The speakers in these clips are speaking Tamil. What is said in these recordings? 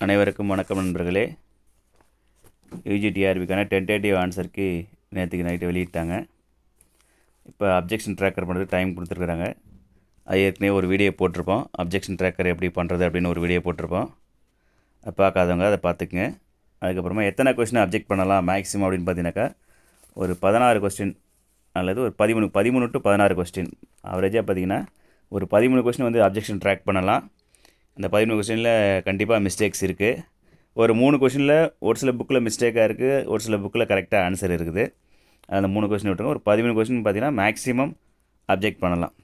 அனைவருக்கும் வணக்கம் நண்பர்களே. யூஜிடிஆர்பிக்கான டென்டேட்டிவ் ஆன்சருக்கு நேற்றுக்கு நைட்டு வெளியிட்டாங்க. இப்போ அப்ஜெக்ஷன் ட்ராக்கர் பண்ணுறது டைம் கொடுத்துருக்குறாங்க. அது ஏற்கனவே ஒரு வீடியோ போட்டிருப்போம். அப்ஜெக்ஷன் ட்ராக்கர் எப்படி பண்ணுறது அப்படின்னு ஒரு வீடியோ போட்டிருப்போம். அதை பார்க்காதவங்க அதை பார்த்துக்குங்க. அதுக்கப்புறமா எத்தனை கொஸ்டின் அப்ஜெக்ட் பண்ணலாம் மேக்ஸிமம் அப்படின்னு பார்த்தீங்கன்னாக்கா ஒரு 16 கொஸ்டின் அல்லது ஒரு 13 டு 16 கொஸ்டின். ஆவரேஜாக பார்த்தீங்கன்னா ஒரு 13 கொஸ்டின் வந்து அப்ஜெக்ஷன் ட்ராக் பண்ணலாம். அந்த 13 கொஸ்டினில் கண்டிப்பாக மிஸ்டேக்ஸ் இருக்குது. ஒரு 3 கொஸ்டினில் ஒரு சில புக்கில் மிஸ்டேக்காக இருக்குது, ஒரு சில புக்கில் கரெக்டாக ஆன்சர் இருக்குது. அந்த 3 கொஸ்டின் விட்டுருங்க. ஒரு 13 கொஸ்டின் பார்த்தீங்கன்னா மேக்ஸிமம் அப்ஜெக்ட் பண்ணலாம்.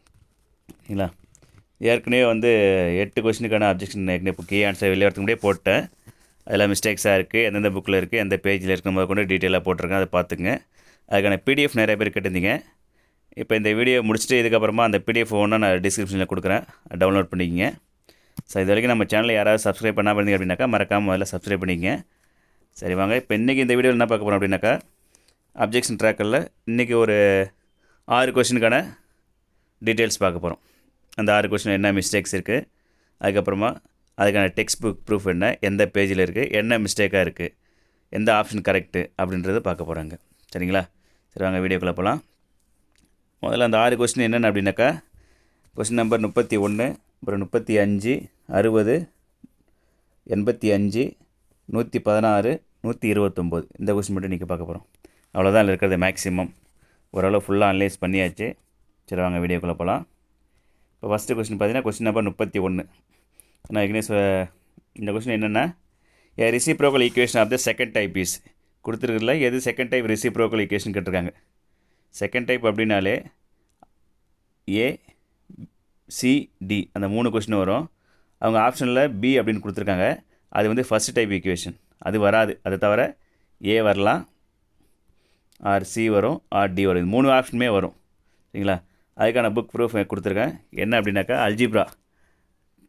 சரிங்களா? ஏற்கனவே வந்து 8 கொஸ்டினுக்கான அப்ஜெக்ஷன் ஏற்கனவே இப்போ கீ ஆன்சர் வெளியே வரதுக்கு முன்னாடியே போட்டேன். அதெல்லாம் மிஸ்டேக்ஸாக இருக்குது, எந்தெந்த புக்கில் இருக்குது, எந்த பேஜில் இருக்குன்னு முதல் கொண்டு டீட்டெயிலாக போட்டிருக்கேன். அதை பார்த்துங்க. அதுக்கான பிடிஎஃப் நிறைய பேர் கேட்டிருந்தீங்க. இப்போ இந்த வீடியோ முடிச்சுட்டு இதுக்கப்புறமா அந்த பிடிஎஃப் ஒன்று நான் டிஸ்கிரிப்ஷனில் கொடுக்குறேன், டவுன்லோட் பண்ணிக்கங்க. ஸோ இது வரைக்கும் நம்ம சேனலில் யாராவது சப்ஸ்கிரைப் பண்ணாமல் இருந்தீங்க அப்படின்னாக்கா மறக்காமல் முதல்ல சப்ஸ்கிரைப் பண்ணிக்கங்க. சரி வாங்க, இப்போ இன்றைக்கி இந்த வீடியோவில் என்ன பார்க்க போகிறோம் அப்படின்னாக்கா அப்ஜெக்ஷன் ட்ராக்கரில் இன்றைக்கி ஒரு 6 கொஸ்டினுக்கான டீட்டெயில்ஸ் பார்க்க போகிறோம். அந்த 6 கொஸ்டின் என்ன மிஸ்டேக்ஸ் இருக்குது, அதுக்கப்புறமா அதுக்கான டெக்ஸ்ட் புக் ப்ரூஃப் என்ன, எந்த பேஜில் இருக்குது, என்ன மிஸ்டேக்காக இருக்குது, எந்த ஆப்ஷன் கரெக்டு அப்படின்றத பார்க்க போகிறாங்க. சரிங்களா? சரி வாங்க வீடியோக்குள்ளே போகலாம். முதல்ல அந்த 6 கொஸ்டின் என்னென்ன அப்படின்னாக்கா கொஸ்டின் நம்பர் 31, அப்புறம் 35, 60, 85, 116, 129 இந்த கொஸ்டின் மட்டும் இன்றைக்கி பார்க்க போகிறோம். அவ்வளோதான் இருக்கிறது மேக்ஸிமம். ஓரளவு ஃபுல்லாக அனலைஸ் பண்ணியாச்சு. சரி வாங்க வீடியோக்குள்ளே போகலாம். இப்போ ஃபஸ்ட்டு கொஸ்டின் பார்த்தீங்கன்னா கொஸ்டின் நம்பர் 31. நான் ஏற்கனவே இந்த கொஸ்டின் என்னென்னா a reciprocal equation of the second type is கொடுத்துருக்குறதுல எது செகண்ட் டைப் ரெசிப்ரோக்கல் ஈக்குவேஷன் கேட்டிருக்காங்க. செகண்ட் டைப் அப்படின்னாலே ஏ சிடி அந்த 3 கொஸ்டின் வரும். அவங்க ஆப்ஷனில் பி அப்படின்னு கொடுத்துருக்காங்க. அது வந்து ஃபஸ்ட் டைப் ஈக்குவேஷன், அது வராது. அதை தவிர ஏ வரலாம், ஆர் சி வரும், ஆர் டி வரும். இது 3 ஆப்ஷனுமே வரும். சரிங்களா? அதுக்கான புக் ப்ரூஃப் கொடுத்துருக்கேன். என்ன அப்படின்னாக்கா algebra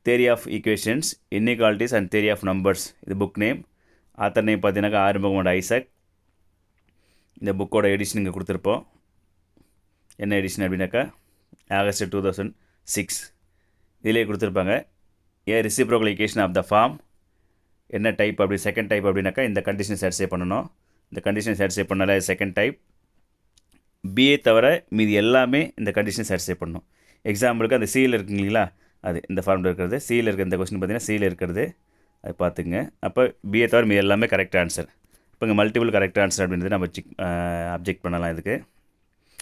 theory of equations, inequalities and theory of numbers. இது புக் நேம். ஆத்தர் நேம் பார்த்தீங்கன்னாக்கா ஆறுமுகமோட ஐசக். இந்த புக்கோட எடிஷன் இங்கே கொடுத்துருப்போம். என்ன எடிஷன் அப்படின்னாக்கா ஆகஸ்ட் 2006 இதிலே கொடுத்துருப்பாங்க. A reciprocal equation of the form என்ன டைப் அப்படி செகண்ட் டைப் அப்படின்னாக்கா இந்த கண்டிஷன் சாட்டிஸ்ஃபை பண்ணணும். இந்த கண்டிஷன் சாட்டிஸ்ஃபை பண்ணால செகண்ட் டைப். பிஏ தவிர மீது எல்லாமே இந்த கண்டிஷன் சாட்டிஸ்ஃபை பண்ணணும். எக்ஸாம்பிளுக்கு அந்த சியில் இருக்குங்களா, அது இந்த ஃபார்மில் இருக்கிறது. சியில் இருக்கிற இந்த கொஸ்டின் பார்த்தீங்கன்னா சியில் இருக்கிறது, அது பார்த்துங்க. அப்போ பிஏ தவிர மீது எல்லாமே கரெக்ட் ஆன்சர். இப்போ இங்கே மல்டிபிள் கரெக்ட் ஆன்சர் அப்படின்றது நம்ம அப்ஜெக்ட் பண்ணலாம். இதுக்கு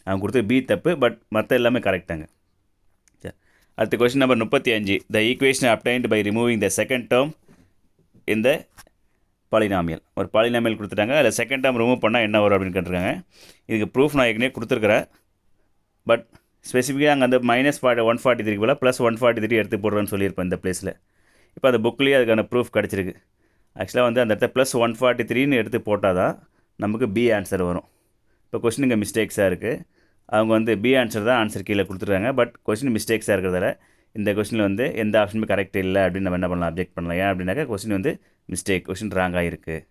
அவங்க கொடுத்து பி தப்பு, பட் மற்ற எல்லாமே கரெக்டாங்க. அடுத்த question number 35. The equation obtained by removing the second term இந்த பாலினாமியல். ஒரு பாலினாமியல் கொடுத்துட்டாங்க, அதில் செகண்ட் டேர்ம் ரிமூவ் பண்ணால் என்ன வரும் அப்படின்னு கேட்டிருக்காங்க. இதுக்கு ப்ரூஃப் நான் ஏற்கனவே கொடுத்துருக்குறேன். பட் ஸ்பெசிஃபிக்காக அங்கே அந்த -143 போல் +143 எடுத்து போடுறேன்னு சொல்லியிருப்பேன் இந்த பிளேஸில். இப்போ அந்த புக்லேயே அதுக்கான ப்ரூஃப் கிடச்சிருக்கு. ஆக்சுவலாக வந்து அந்த இடத்த +143ன்னு எடுத்து போட்டால் தான் நமக்கு பி ஆன்சர் வரும். இப்போ கொஸ்டின் இங்கே மிஸ்டேக்ஸாக இருக்குது. அவங்க வந்து பி ஆன்சர் தான் ஆன்சர் கீழே கொடுத்துருக்காங்க. பட் கொஸ்டின் மிஸ்டேக்ஸாக இருக்கிறதால இந்த கொஸ்டினில் வந்து எந்த ஆப்ஷனுமே கரெக்ட் இல்லை அப்படின்னு நம்ம என்ன பண்ணலாம், அப்ஜெக்ட் பண்ணலாம். ஏன் அப்படின்னாக்கா கொஸ்டின் வந்து மிஸ்டேக், கொஸ்டின் ராங்காக இருக்குது.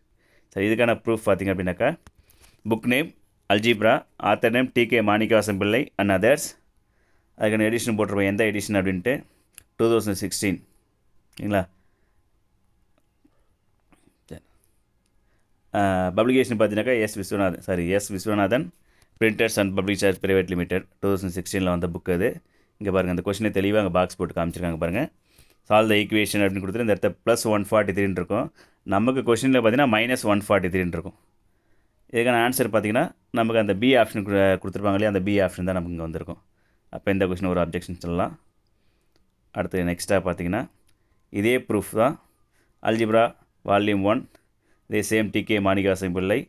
சரி, இதுக்கான ப்ரூஃப் பார்த்திங்க அப்படின்னாக்கா book name algebra, author name TK Manickavasan Pillai and others. அதுக்கான எடிஷன் போட்டிருப்போம். எந்த எடிஷன் அப்படின்ட்டு 2016. சரிங்களா? பப்ளிகேஷன் பார்த்தீங்கன்னாக்கா S Viswanathan printers and publishers private limited 2016 வந்த புக் அது. இங்கே பாருங்கள், அந்த கொஸ்டினை தெளிவாக அங்கே பாக்ஸ் போட்டு காமிச்சிருக்காங்க பாருங்கள். சால்வ் த ஈக்குவேஷன் அப்படின்னு கொடுத்துட்டு இந்த இடத்த +143 இருக்கும். நமக்கு கொஸ்டினில் பார்த்தீங்கன்னா -143 இருக்கும். இதுக்கான ஆன்சர் பார்த்தீங்கன்னா நமக்கு அந்த பி ஆப்ஷன் கொடுத்துருப்பாங்க இல்லையா, அந்த பி ஆப்ஷன் தான் நமக்கு இங்கே வந்திருக்கும். அப்போ இந்த கொஸ்டின் ஒரு அப்ஜெக்ஷன் சொல்லலாம். அடுத்து நெக்ஸ்ட்டாக பார்த்தீங்கன்னா இதே ப்ரூஃப் தான் அல்ஜிப்ரா வால்யூம் 1, இதே சேம் டிகே மாணிக்கவாசன் பிள்ளை,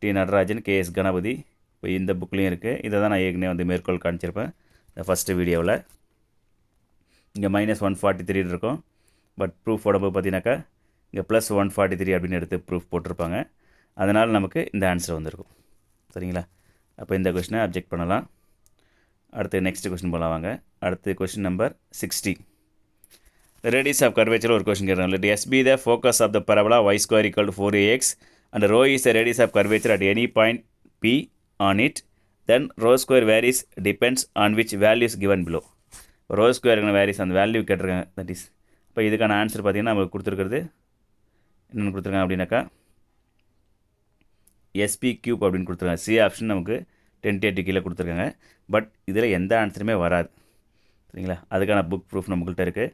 டி நடராஜன், கேஎஸ் கணபதி. இப்போ இந்த புக்லேயும் இருக்குது. இதை தான் நான் ஏற்கனவே வந்து மேற்கோள் காமிச்சிருப்பேன் இந்த ஃபஸ்ட்டு வீடியோவில். இங்கே -143 இருக்கும். பட் ப்ரூஃப் உடம்பு பார்த்தீங்கன்னாக்கா இங்கே +143 அப்படின்னு எடுத்து ப்ரூஃப் போட்டிருப்பாங்க. அதனால் நமக்கு இந்த ஆன்சர் வந்திருக்கும். சரிங்களா? அப்போ இந்த கொஸ்டினை அப்ஜெக்ட் பண்ணலாம். அடுத்து நெக்ஸ்ட் கொஸ்டின் போகலாம் வாங்க. அடுத்து question number 60. Radius of curvature ஒரு கொஸ்டின் கேட்குறாங்க. Let S be the focus of the parabola y² = 4ax and rho is the radius of curvature at any point p on it, then rho² varies depends on which value is given below. rho² varies அந்த வேல்யூ கேட்டிருக்காங்க. தட் இஸ் இப்போ இதுக்கான ஆன்சர் பார்த்தீங்கன்னா நமக்கு கொடுத்துருக்கிறது என்னென்னு கொடுத்துருக்காங்க அப்படின்னாக்கா எஸ்பி கியூப் அப்படின்னு கொடுத்துருக்காங்க. சி ஆப்ஷன் நமக்கு 1080 கீழே கொடுத்துருக்காங்க. பட் இதில் எந்த ஆன்சருமே வராது. சரிங்களா? அதுக்கான புக் ப்ரூஃப் நம்மக்கிட்ட இருக்குது.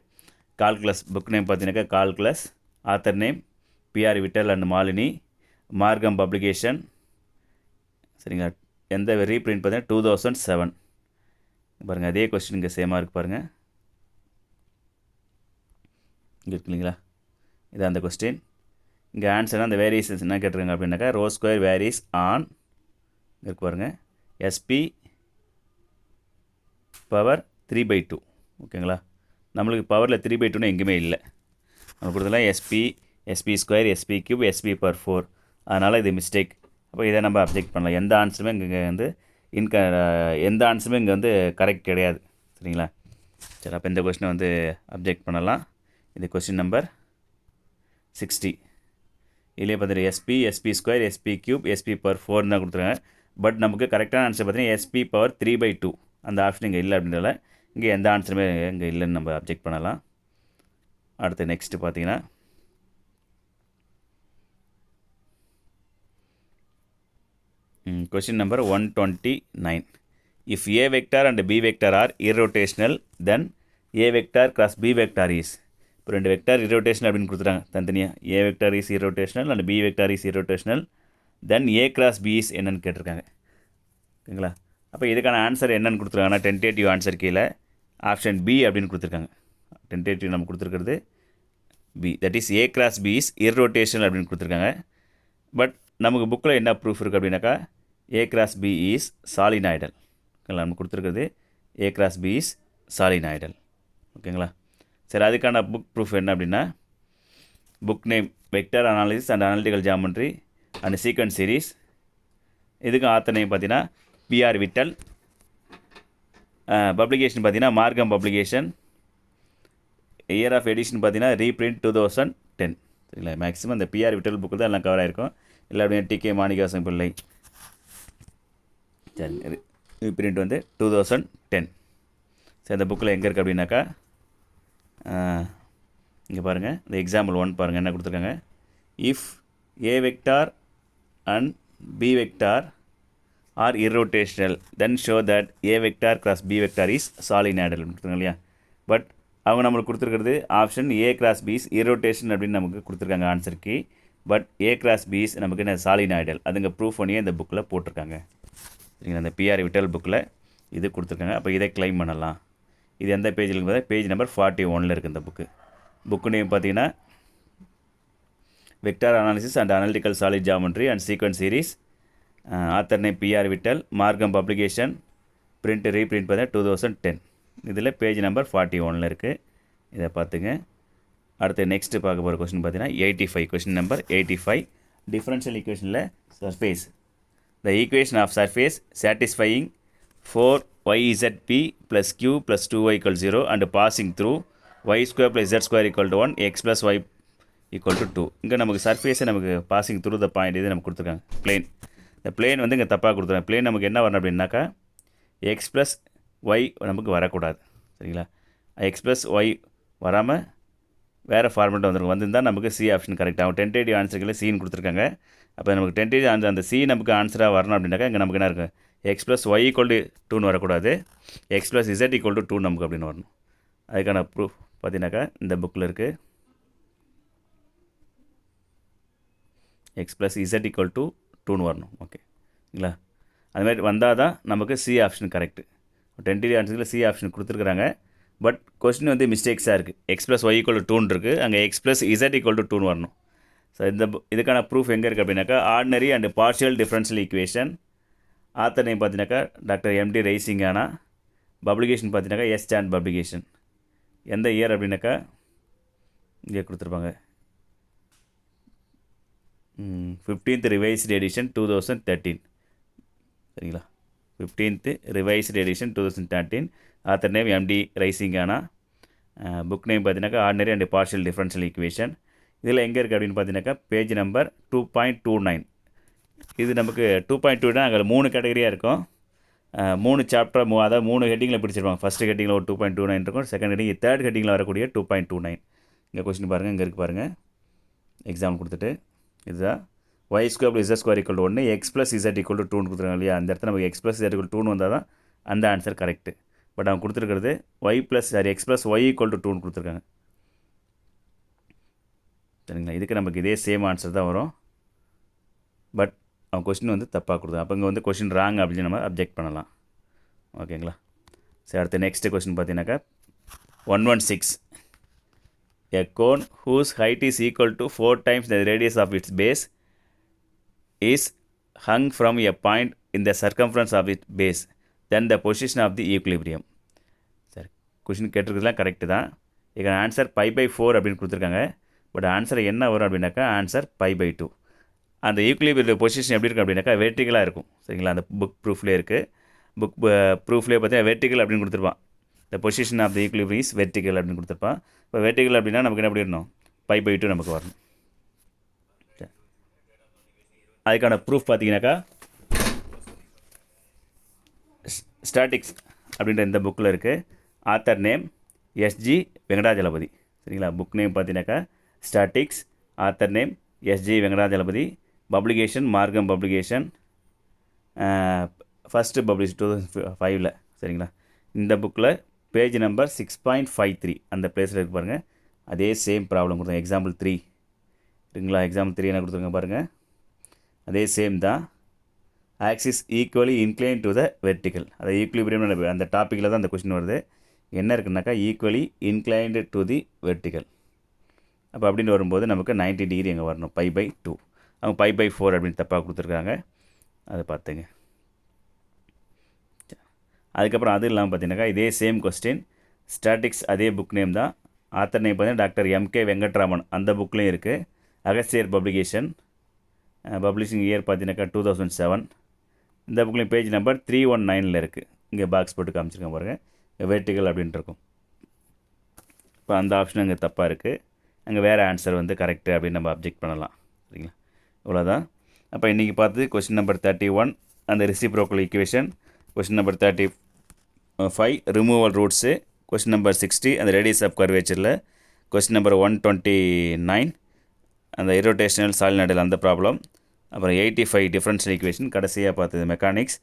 கால்குலஸ் புக் நேம் பார்த்தீங்கன்னாக்கா calculus, author name PR Vittal and Malini, Margham publication. சரிங்களா? எந்த ரீப்ரிண்ட் பார்த்தீங்கன்னா 2007. பாருங்கள், அதே கொஸ்டின் இங்கே சேமாக இருக்குது பாருங்கள். இங்கே இருக்கு இல்லைங்களா? இது அந்த கொஸ்டின். இங்கே ஆன்சர்னால் அந்த வேரியேஷன்ஸ் என்ன கேட்டிருக்காங்க அப்படின்னாக்கா ரோ ஸ்கொயர் வேரிஸ் ஆன் இருக்கு பாருங்கள் எஸ்பி பவர் 3/2. ஓகேங்களா? நம்மளுக்கு பவரில் 3/2ன்னு எங்கேயுமே இல்லை. நம்ம கொடுத்தலாம் SP square, SP cube, SP power 4. அதனால் இது மிஸ்டேக். அப்போ இதை நம்ம அப்ஜெக்ட் பண்ணலாம். எந்த ஆன்சருமே இங்கே வந்து எந்த ஆன்சருமே இங்கே வந்து கரெக்ட் கிடையாது. சரிங்களா? சரி, அப்போ இந்த கொஸ்டினை வந்து அப்ஜெக்ட் பண்ணலாம். இது கொஸ்டின் நம்பர் 60. இதிலே பார்த்தீங்கன்னா SP square, SP cube, SP power 4 தான் கொடுத்துருக்காங்க. பட் நமக்கு கரெக்டான ஆன்சர் பார்த்தீங்கன்னா எஸ்பி பவர் 3/2. அந்த ஆப்ஷன் இங்கே இல்லை அப்படின்றதால இங்கே எந்த ஆன்சருமே இங்கே இல்லைன்னு நம்ம அப்ஜெக்ட் பண்ணலாம். அடுத்து நெக்ஸ்ட்டு பார்த்தீங்கன்னா question number 129. If A vector and B vector are irrotational then A vector cross B vector is. இப்போ 2 வெக்டார் irrotational அப்படின்னு கொடுத்துட்டாங்க தனித்தனியாக. A vector is irrotational and B vector is irrotational then A cross B is என்னன்னு கேட்டிருக்காங்க. ஓகேங்களா? அப்போ இதுக்கான ஆன்சர் என்னென்னு கொடுத்துருக்காங்கன்னா டென்டேட்டிவ் ஆன்சர் கீழே ஆப்ஷன் பி அப்படின்னு கொடுத்துருக்காங்க. டென்டேட்டிவ் நம்ம கொடுத்துருக்கிறது B, that is A cross B is irrotational அப்படின்னு கொடுத்துருக்காங்க. பட் நமக்கு புக்கில் என்ன ப்ரூஃப் இருக்குது அப்படின்னாக்கா a cross B is solenoidal. ஓகேங்களா? நம்ம கொடுத்துருக்கிறது a cross B is solenoidal. ஓகேங்களா? சரி, அதுக்கான புக் ப்ரூஃப் என்ன அப்படின்னா book name vector analysis and analytical geometry and sequence series. இதுக்கு ஆத்தர் நேம் பார்த்தீங்கன்னா பிஆர் விட்டல், பப்ளிகேஷன் பார்த்தீங்கன்னா Margham publication, year of edition பார்த்தீங்கன்னா ரீப்ரிண்ட் 2010. சரிங்களா? மேக்ஸிமம் இந்த பிஆர் விட்டல் புக்கு தான் எல்லாம் கவர் ஆகிருக்கும். இல்லை அப்படின்னா டிகே மாணிக்கவாசன் பிள்ளை. சரி, ரீப்ரிண்ட் வந்து 2010. சரி, இந்த புக்கில் எங்கே இருக்குது அப்படின்னாக்கா இங்கே பாருங்கள், இந்த எக்ஸாம்பிள் 1 பாருங்கள் என்ன கொடுத்துருக்காங்க. If A vector and B vector are irrotational then show that a vector cross b vector is solenoidal கொடுத்துருங்க இல்லையா? பட் அவங்க நம்மளுக்கு கொடுத்துருக்கிறது option A cross B is irrotational அப்படின்னு நமக்கு கொடுத்துருக்காங்க ஆன்சருக்கு. But A cross B is நமக்கு என்ன சாலினாய்டல். அதுங்க ப்ரூஃப் பண்ணியே இந்த புக்கில் போட்டிருக்காங்க. சரிங்களா? அந்த பிஆர் விட்டல் புக்கில் இது கொடுத்துருக்காங்க. அப்போ இதை கிளைம் பண்ணலாம். இது எந்த பேஜில் இருக்குது? பேஜ் நம்பர் 41 இருக்குது இந்த புக்கு நேம் பார்த்தீங்கன்னா vector analysis and analytical solid geometry and sequence series, author name PR Vittal, Margham publication, print reprint பார்த்தீங்கன்னா 2010. இதில் பேஜ் நம்பர் 41 இருக்குது. இதை பார்த்துங்க. அடுத்து நெக்ஸ்ட்டு பார்க்க போகிற கொஸ்டின் பார்த்தீங்கன்னா 85. Question number 85. டிஃபரன்ஷியல் ஈக்குவேஷனில் surface the equation of surface satisfying 4yzp + q + 2y = 0 and passing through y² + z² = 1 x + y = 2. இங்கே நமக்கு சர்ஃபேஸை நமக்கு பாசிங் த்ரூ த பாயிண்ட் இது நமக்கு கொடுத்துருக்காங்க. பிளேன். இந்த பிளேன் வந்து இங்கே தப்பாக கொடுத்துருக்காங்க. பிளேன் நமக்கு என்ன வரணும் அப்படின்னாக்கா x + y நமக்கு வரக்கூடாது. சரிங்களா? x + y வராமல் வேறு ஃபார்மெட் வந்துருக்கும். வந்திருந்தால் நமக்கு சி ஆப்ஷன் கரெக்டாகும். டென்டேட்டிவ் ஆன்சருக்குள்ள சின்னு கொடுத்துருக்காங்க. அப்போ நமக்கு டென்டேட்டிவ் ஆன்சர் அந்த சி நமக்கு ஆன்சராக வரணும் அப்படின்னாக்கா இங்கே நமக்கு என்ன இருக்குது? x + y = 2ன்னு வரக்கூடாது. x + z = 2 நமக்கு அப்படின்னு வரணும். அதுக்கான ப்ரூஃப் பார்த்தீங்கன்னாக்கா இந்த புக்கில் இருக்குது. x + z = 2ன்னு வரணும். ஓகேங்களா? அதுமாதிரி வந்தால் தான் நமக்கு சி ஆப்ஷன் கரெக்டு. டென்டேட்டிவ் ஆன்சரில் சி ஆப்ஷன் கொடுத்துருக்குறாங்க. பட் கொஸ்டின் வந்து மிஸ்டேக்ஸாக இருக்குது. x + y = 2ன்னு இருக்குது. அங்கே x + z = 2ன்னு வரணும். ஸோ இதுக்கான ப்ரூஃப் எங்கே இருக்குது அப்படின்னாக்கா ordinary and partial differential equation. Author name பார்த்தீங்கன்னாக்கா டாக்டர் எம்டி ரைசிங்கானா, பப்ளிகேஷன் பார்த்தீங்கன்னாக்கா எஸ் ஸ்டாண்ட் பப்ளிகேஷன். எந்த இயர் அப்படின்னாக்கா இங்கே கொடுத்துருப்பாங்க 15th ரிவைஸ்டு எடிஷன் 2013. சரிங்களா? 15th revised edition 2013. Author name MD Raisinghania. Book name பார்த்தீங்கன்னாக்கா ordinary and partial differential equation. இதில் எங்கே இருக்குது அப்படின்னு பார்த்தீங்கன்னாக்கா பேஜ் நம்பர் 2.29. இது நமக்கு 2.2 அங்கே 3 கேட்டகரியாக இருக்கும். 3 சாப்டர் அதாவது 3 ஹெட்டிங்கில் பிடிச்சிருப்பாங்க. ஃபஸ்ட்டு ஹெட்டிங்கில் ஒரு 2.29 இருக்கும். செகண்ட் ஹெட்டிங், தேர்ட் ஹெட்டிங்கில் வரக்கூடிய 2.29. இங்கே கொஸ்டின் பாருங்கள், இங்கே இருக்குது பாருங்கள். எக்ஸாம்பிள் கொடுத்துட்டு இதுதான் y square plus z square equal to 1 x plus z equal to 2ன்னு கொடுத்துருக்காங்க இல்லையா, அந்த இடத்துல நமக்கு x ப்ளஸ் z ஈக்குவல் 2ன்னு வந்தால் தான் அந்த ஆன்சர் கரெக்டு. பட் அவன் கொடுத்துருக்கிறது x plus y equal to 2ன்னு கொடுத்துருக்காங்க. சரிங்களா, இதுக்கு நமக்கு இதே சேம் ஆன்சர் தான் வரும். பட் அவன் கொஸ்டின் வந்து தப்பாக கொடுத்தான். அப்போ இங்கே வந்து கொஸ்டின் ராங் அப்படின்னு நம்ம அப்ஜெக்ட் பண்ணலாம். ஓகேங்களா. சரி, அடுத்த நெக்ஸ்ட் கொஸ்டின் பார்த்தீங்கன்னாக்கா 116. A cone whose height is equal to 4 times the radius of its base is hung from a point in the circumference of its base, then the position of the equilibrium. சரி, கொஷின் கேட்டிருக்கிறதுலாம் கரெக்டு தான். இங்கே ஆன்சர் π/4 அப்படின்னு கொடுத்துருக்காங்க. பட் ஆன்சர் என்ன வரும் அப்படின்னாக்கா ஆன்சர் π/2. அந்த ஈக்குலிபிரியம் பொசிஷன் எப்படி இருக்கும் அப்படின்னாக்கா வெர்டிகலாக இருக்கும். சரிங்களா, அந்த புக் ப்ரூஃப்லேயே இருக்குது. புக் ப்ரூஃப்லேயே பார்த்தீங்கன்னா வெர்டிகல் அப்படின்னு கொடுத்துருப்பான். The position of the equilibrium is vertical அப்படின்னு கொடுத்துருப்பான். இப்போ வெர்டிகல் அப்படின்னா நமக்கு என்ன பண்ணிடணும், π/2 நமக்கு வரணும். அதுக்கான ப்ரூஃப் பார்த்தீங்கன்னாக்கா ஸ்டாட்டிக்ஸ் அப்படின்ற இந்த புக்கில் இருக்குது. Author name SG Venkatachalapathy. சரிங்களா, புக் நேம் பார்த்தீங்கன்னாக்கா statics, author name SG Venkatachalapathy, publication Margham publication, first publish 2005. சரிங்களா, இந்த புக்கில் பேஜ் நம்பர் 6.53 அந்த பிளேஸில் இருக்கு பாருங்கள். அதே சேம் ப்ராப்ளம் கொடுத்தாங்க. எக்ஸாம்பிள் 3 இருக்குங்களா, எக்ஸாம்பிள் 3 என்ன கொடுத்துருங்க பாருங்கள். அதே சேம் தான். Axis equally incline to the vertical. அது ஈக்குலிபிரியம் அந்த டாப்பிக்கில் தான் அந்த கொஸ்டின் வருது. என்ன இருக்குன்னாக்கா equally inclined to the vertical. அப்போ அப்படின்னு வரும்போது நமக்கு 90 டிகிரி எங்கே வரணும், π/2. அவங்க π/4 அப்படின்னு தப்பாக கொடுத்துருக்காங்க. அதை பார்த்துங்க. அதுக்கப்புறம் அது இல்லாமல் பார்த்தீங்கன்னாக்கா இதே சேம் கொஸ்டின் ஸ்டாட்டிக்ஸ், அதே புக் நேம் தான். ஆத்தர் நேம் பார்த்தீங்கன்னா டாக்டர் எம்.கே. வெங்கட்ராமன். அந்த புக்லேயும் இருக்குது. அகஸ்தியர் பப்ளிகேஷன், பப்ளிஷிங் இயர் பார்த்தீங்கன்னாக்கா 2007. இந்த புக்லேயும் பேஜ் நம்பர் 319 இருக்குது. இங்கே பாக்ஸ் போட்டு காமிச்சிருக்கேன் பாருங்கள், வெர்டிகல் அப்படின்ட்டு இருக்கும். இப்போ அந்த ஆப்ஷன் அங்கே தப்பாக இருக்குது. அங்கே வேறு ஆன்சர் வந்து கரெக்டு அப்படின்னு நம்ம அப்ஜெக்ட் பண்ணலாம். சரிங்களா, இவ்வளோதான். அப்போ இன்றைக்கி பார்த்து கொஸ்டின் நம்பர் 31 அந்த reciprocal equation, question number 35 removal roots, question number 60 அந்த ரேடியஸ் ஆஃப் கர்வேச்சரில், கொஸ்டின் நம்பர் 129 அந்த இரோட்டேஷனல் சாலினாய்டல் அந்த ப்ராப்ளம், அப்புறம் 85 டிஃபரன்ஷியல் ஈக்குவேஷன், கடைசியாக பார்த்தது மெக்கானிக்ஸ்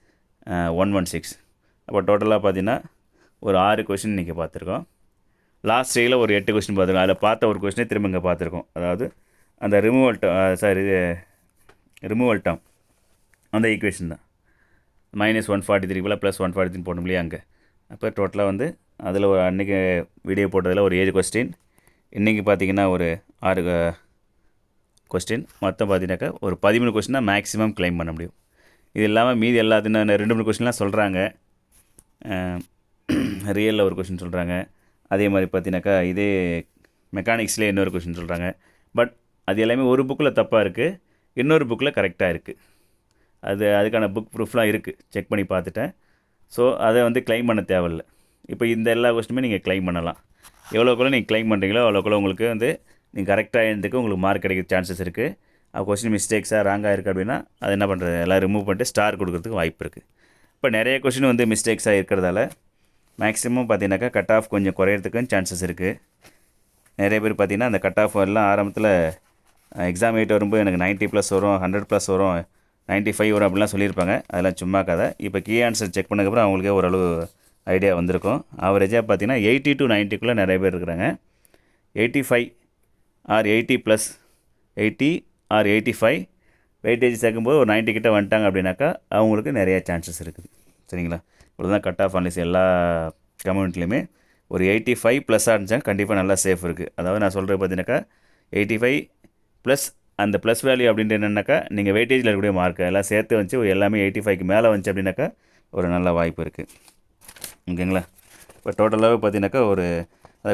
116. அப்போ டோட்டலாக பார்த்தீங்கன்னா ஒரு 6 கொஸ்டின் இன்றைக்கி பார்த்துருக்கோம். லாஸ்ட் டேயில் ஒரு 8 கொஸ்டின் பார்த்துருக்கோம். அதில் பார்த்த ஒரு கொஸ்டினே திரும்ப இங்கே பார்த்துருக்கோம். அதாவது அந்த ரிமூவல் டேர்ம் அந்த ஈக்குவேஷன் தான். -143 +143 போடணும் இல்லையா அங்கே. அப்போ டோட்டலாக வந்து அதில் ஒரு அன்றைக்கி வீடியோ போட்டதில் ஒரு 7 கொஸ்டின், இன்றைக்கி பார்த்தீங்கன்னா ஒரு 6 கொஸ்டின், மொத்தம் பார்த்தீங்கன்னாக்கா ஒரு 13 கொஸ்டின் தான் மேக்ஸிமம் கிளைம் பண்ண முடியும். இது இல்லாமல் மீதி எல்லாத்தையும் 2-3 கொஸ்டின்லாம் சொல்கிறாங்க. ரியலில் ஒரு கொஸ்டின் சொல்கிறாங்க. அதே மாதிரி பார்த்தீங்கன்னாக்கா இதே மெக்கானிக்ஸ்லேயே இன்னொரு கொஸ்டின் சொல்கிறாங்க. பட் அது எல்லாமே ஒரு புக்கில் தப்பாக இருக்குது, இன்னொரு புக்கில் கரெக்டாக இருக்குது. அதுக்கான புக் ப்ரூஃப்லாம் இருக்குது, செக் பண்ணி பார்த்துட்டேன். ஸோ அதை வந்து கிளைம் பண்ண தேவையில்லை. இப்போ இந்த எல்லா கொஸ்டினுமே நீங்கள் கிளைம் பண்ணலாம். எவ்வளோக்குள்ள நீங்கள் கிளைம் பண்ணுறீங்களோ அவ்வளோக்குள்ள உங்களுக்கு வந்து நீங்கள் கரெக்டாக எழுந்துக்கு உங்களுக்கு மார்க் கிடைக்கிற சான்சஸ் இருக்குது. கொஸ்டின் மிஸ்டேக்ஸாக ராங்காக இருக்குது அப்படின்னா அது என்ன பண்ணுறது, எல்லாம் ரிமூவ் பண்ணிட்டு ஸ்டார் கொடுக்குறதுக்கு வாய்ப்பு இருக்குது. இப்போ நிறைய கொஸ்டின் வந்து மிஸ்டேக்ஸாக இருக்கிறதால மேக்ஸிமம் பார்த்தீங்கன்னாக்கா கட் ஆஃப் கொஞ்சம் குறையிறதுக்கும் சான்சஸ் இருக்குது. நிறைய பேர் பார்த்திங்கன்னா அந்த கட் ஆஃப் எல்லாம் ஆரம்பத்தில் எக்ஸாம் 8 வரும்போது எனக்கு 90+ வரும், 100+ வரும், 95 வரும் அப்படிலாம் சொல்லியிருப்பாங்க. அதெல்லாம் சும்மா கதை. இப்போ கீ ஆன்சர் செக் பண்ணதுக்கப்புறம் அவங்களுக்கே ஓரளவு ஐடியா வந்திருக்கும். ஆவரேஜாக பார்த்தீங்கன்னா 80 to 90க்குள்ளே நிறைய பேர் இருக்கிறாங்க. 85 ஆர் 80+, 80 ஆர் 85 வெயிட்டேஜ் சேர்க்கும்போது ஒரு 90 கிட்ட வந்துட்டாங்க அப்படின்னாக்கா அவங்களுக்கு நிறைய சான்சஸ் இருக்குது. சரிங்களா, இவ்வளோ தான் கட் ஆஃப் அனலைஸ் எல்லா கம்யூனிட்டிலையுமே. ஒரு 85+ இருந்துச்சா கண்டிப்பாக நல்லா சேஃப் இருக்குது. அதாவது நான் சொல்கிறது பார்த்தீங்கன்னாக்கா 85+ அந்த ப்ளஸ் வேல்யூ அப்படின்ட்டு என்னென்னாக்கா நீங்கள் வெயிட்டேஜில் இருக்கக்கூடிய மார்க்கு எல்லாம் சேர்த்து வந்துச்சு எல்லாமே 85க்கு மேலே வந்துச்சு அப்படின்னாக்கா ஒரு நல்ல வாய்ப்பு இருக்குது. ஓகேங்களா, இப்போ டோட்டலாகவே பார்த்தீங்கன்னாக்கா ஒரு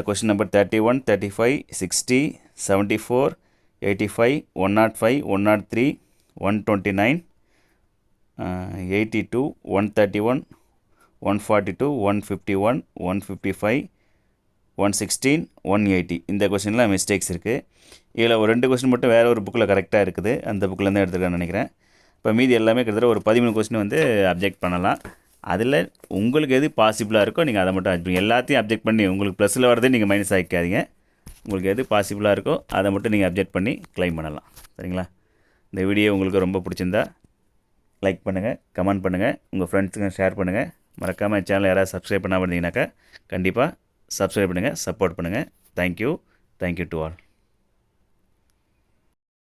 கொஸ்டின் நம்பர் 31, 35, 60, 74, 85, 105, 103, 129, 82, 131, 142, 151, 155, 116, 180 இந்த கொஸ்டின்லாம் மிஸ்டேக்ஸ் இருக்குது. இதில் ஒரு 2 கொஸ்டின் மட்டும் வேறு ஒரு புக்கில் கரெக்டாக இருக்குது, அந்த புக்கில் தான் எடுத்துருக்கான்னு நினைக்கிறேன். இப்போ மீதி எல்லாமே கிட்டத்தட்ட ஒரு 13 கொஸ்டின் வந்து அப்ஜெக்ட் பண்ணலாம். அதில் உங்களுக்கு எது பாசிபிளாக இருக்கோ நீங்கள் அதை மட்டும் எல்லாத்தையும் அப்ஜெக்ட் பண்ணி உங்களுக்கு ப்ளஸில் வரதே நீங்கள் மைனஸ் ஆகிக்காதீங்க. உங்களுக்கு எது பாசிபிளாக இருக்கோ அதை மட்டும் நீங்கள் அப்டேட் பண்ணி க்ளைம் பண்ணலாம். சரிங்களா? இந்த வீடியோ உங்களுக்கு ரொம்ப பிடிச்சிருந்தா லைக் பண்ணுங்கள், கமெண்ட் பண்ணுங்கள், உங்கள் ஃப்ரெண்ட்ஸுங்க ஷேர் பண்ணுங்கள். மறக்காமல் சேனலை யாராவது சப்ஸ்கிரைப் பண்ணாமல் இருந்தீங்கன்னாக்கா கண்டிப்பாக சப்ஸ்கிரைப் பண்ணுங்கள், சப்போர்ட் பண்ணுங்கள். Thank you to all.